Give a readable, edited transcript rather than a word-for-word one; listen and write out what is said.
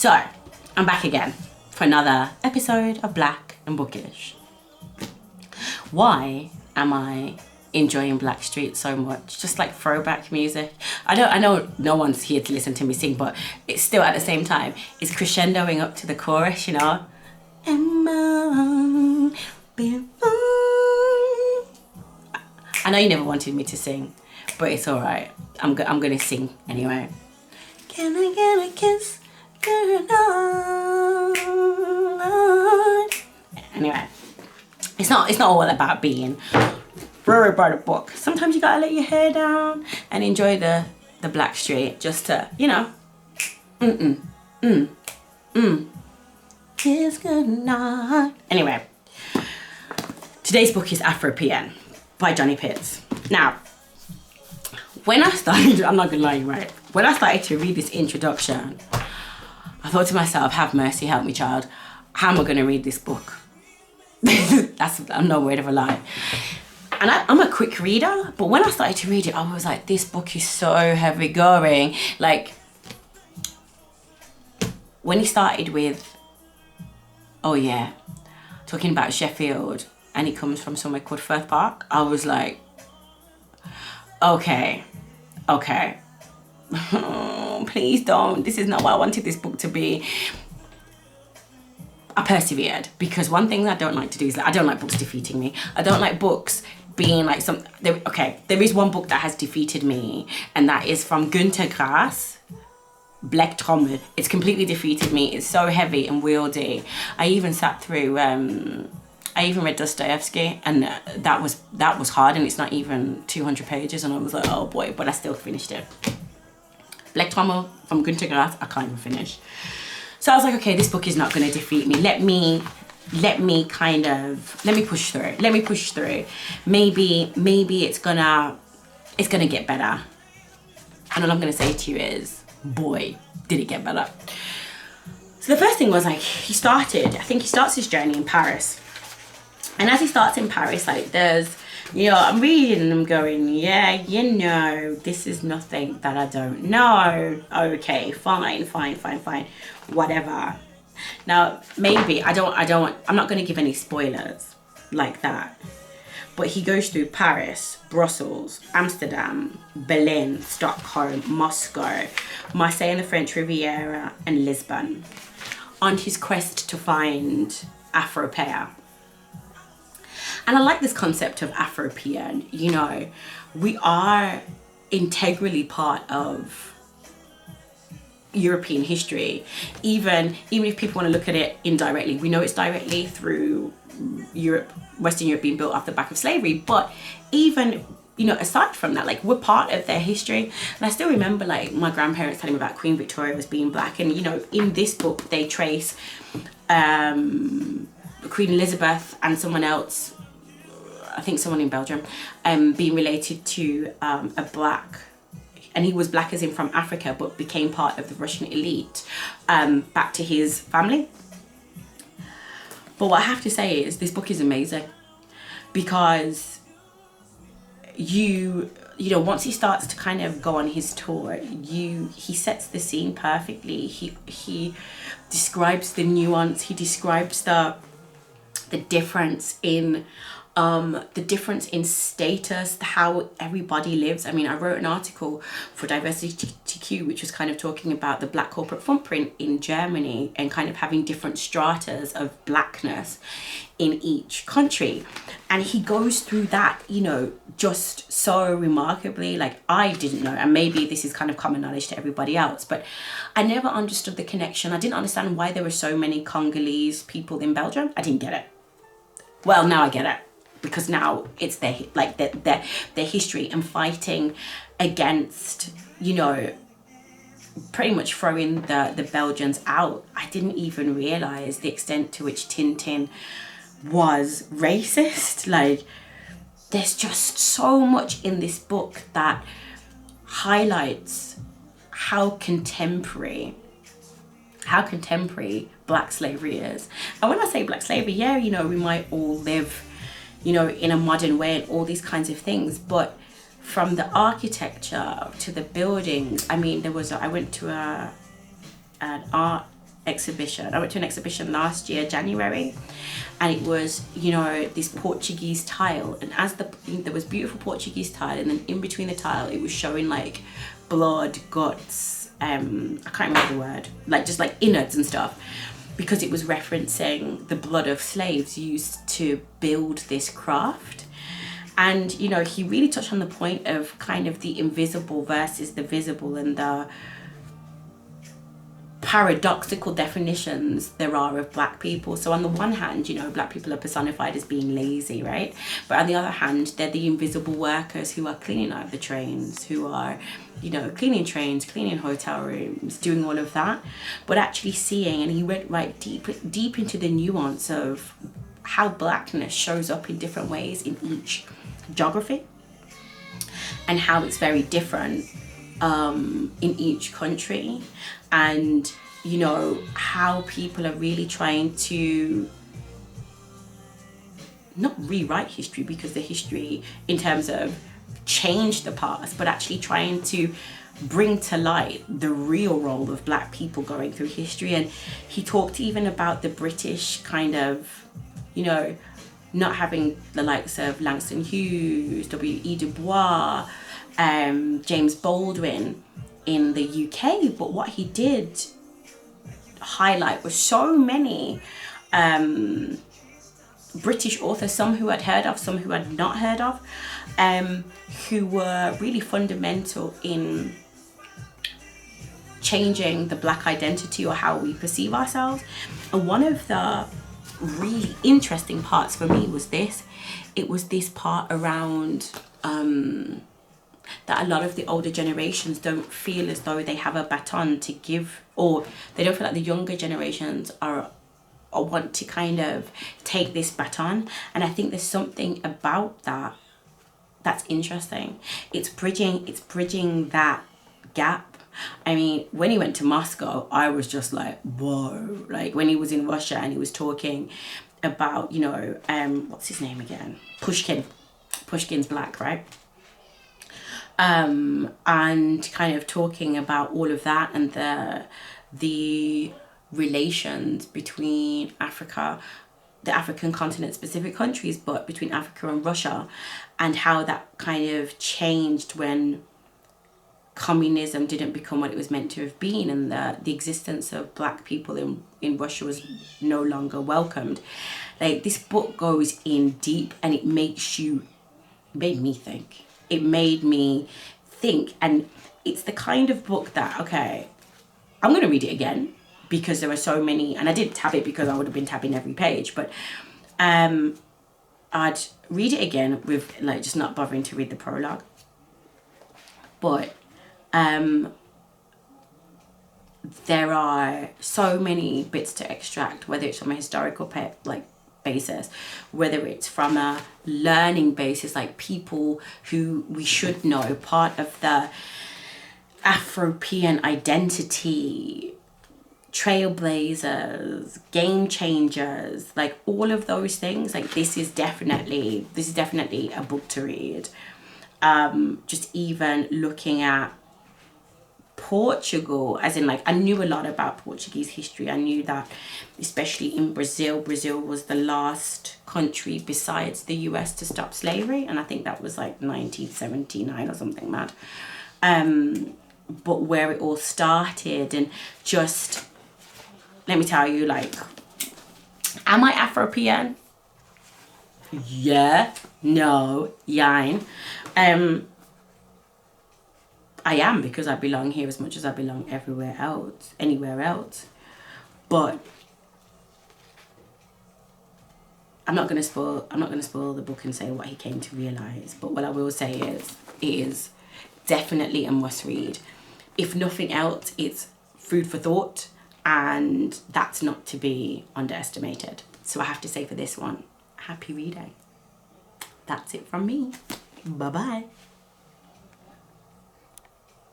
So, I'm back again for another episode of Black and Bookish. Why am I enjoying Blackstreet so much? Just like throwback music. I know no one's here to listen to me sing, but it's still at the same time, it's crescendoing up to the chorus, you know? I know you never wanted me to sing, but it's alright. I'm gonna sing anyway. Can I get a kiss? Anyway, it's not all about being very by the book. Sometimes you gotta let your hair down and enjoy the Blackstreet just to, you know. Kiss goodnight. Anyway, today's book is Afropean by Johnny Pitts. Now, when I started, I'm not gonna lie, right? When I started to read this introduction, I thought to myself, have mercy, help me, child. How am I gonna read this book? I'm no word of a lie. And I'm a quick reader, but when I started to read it, I was like, this book is so heavy going. Like, when he started with, oh yeah, talking about Sheffield, and he comes from somewhere called Firth Park, I was like, okay. Please don't. This is not what I wanted this book to be. I persevered, because one thing I don't like to do is, I don't like books defeating me. I don't like books being like there is one book that has defeated me, and that is from Günter Grass, Black Trommel. It's completely defeated me. It's so heavy and wieldy. I even sat through I even read Dostoevsky, and that was hard, and it's not even 200 pages, and I was like, oh boy, but I still finished it. Black Trommel from Günter Grass, I can't even finish. So I was like, okay, this book is not going to defeat me. Let me push through. Maybe it's gonna get better. And all I'm gonna say to you is, boy, did it get better. So the first thing was, like, he starts his journey in Paris. And as he starts in Paris, like, there's, you know, I'm reading and I'm going, yeah, you know, this is nothing that I don't know. Okay, fine, whatever. Now, maybe, I'm not going to give any spoilers like that. But he goes through Paris, Brussels, Amsterdam, Berlin, Stockholm, Moscow, Marseille and the French Riviera, and Lisbon, on his quest to find Afropean. And I like this concept of Afropean. You know, we are integrally part of European history. Even if people want to look at it indirectly, we know it's directly through Europe, Western Europe being built off the back of slavery. But even, you know, aside from that, like, we're part of their history. And I still remember, like, my grandparents telling me about Queen Victoria as being black. And, you know, in this book, they trace Queen Elizabeth and someone else, I think someone in Belgium, being related to a black, and he was black as in from Africa, but became part of the Russian elite, back to his family. But what I have to say is, this book is amazing, because you know, once he starts to kind of go on his tour, he sets the scene perfectly. He describes the nuance. He describes the difference in status, how everybody lives. I mean, I wrote an article for Diversity TQ, which was kind of talking about the black corporate footprint in Germany, and kind of having different stratas of blackness in each country. And he goes through that, you know, just so remarkably. Like, I didn't know, and maybe this is kind of common knowledge to everybody else, but I never understood the connection. I didn't understand why there were so many Congolese people in Belgium. I didn't get it. Well, now I get it, because now it's their history, and fighting against, you know, pretty much throwing the Belgians out. I didn't even realize the extent to which Tintin was racist. Like, there's just so much in this book that highlights how contemporary black slavery is. And when I say black slavery, yeah, you know, we might all live, you know, in a modern way and all these kinds of things, but from the architecture to the buildings, I mean, I went to an art exhibition. I went to an exhibition last year, January, and it was, you know, this Portuguese tile, and as there was beautiful Portuguese tile, and then in between the tile it was showing like blood, guts, I can't remember the word, like just like innards and stuff, because it was referencing the blood of slaves used to build this craft. And, you know, he really touched on the point of kind of the invisible versus the visible, and the paradoxical definitions there are of black people. So on the one hand, you know, black people are personified as being lazy, right? But on the other hand, they're the invisible workers who are cleaning out the trains, who are, you know, cleaning trains, cleaning hotel rooms, doing all of that. But actually seeing, and he went right deep into the nuance of how blackness shows up in different ways in each geography, and how it's very different in each country, and, you know, how people are really trying to not rewrite history, because the history in terms of change the past, but actually trying to bring to light the real role of black people going through history. And he talked even about the British kind of, you know, not having the likes of Langston Hughes, W.E. Du Bois, James Baldwin in the UK, but what he did highlight was so many British authors, some who I'd heard of, some who I'd not heard of, who were really fundamental in changing the black identity or how we perceive ourselves. And one of the really interesting parts for me was this. It was this part around that a lot of the older generations don't feel as though they have a baton to give, or they don't feel like the younger generations are or want to kind of take this baton. And I think there's something about that that's interesting. It's bridging that gap. I mean, when he went to Moscow, I was just like, whoa. Like when he was in Russia and he was talking about, you know, what's his name again? Pushkin's black, right? And kind of talking about all of that, and the relations between Africa, the African continent, specific countries, but between Africa and Russia, and how that kind of changed when communism didn't become what it was meant to have been, and the existence of black people in Russia was no longer welcomed. Like, this book goes in deep, and it made me think. It made me think, and it's the kind of book that, okay, I'm going to read it again, because there are so many, and I didn't tab it because I would have been tabbing every page, but I'd read it again with, like, just not bothering to read the prologue. But there are so many bits to extract, whether it's from a historical basis, whether it's from a learning basis, like people who we should know, part of the Afropean identity, trailblazers, game changers, like all of those things. Like, this is definitely a book to read. Just even looking at Portugal, as in, like, I knew a lot about Portuguese history. I knew that, especially in Brazil was the last country besides the US to stop slavery, and I think that was like 1979 or something mad. But where it all started, and just, let me tell you, like, am I Afropean? Yeah, no, yine. I am, because I belong here as much as I belong anywhere else. But I'm not gonna spoil the book and say what he came to realize. But what I will say is, it is definitely a must read. If nothing else, it's food for thought, and that's not to be underestimated. So I have to say, for this one, happy reading. That's it from me. Bye bye.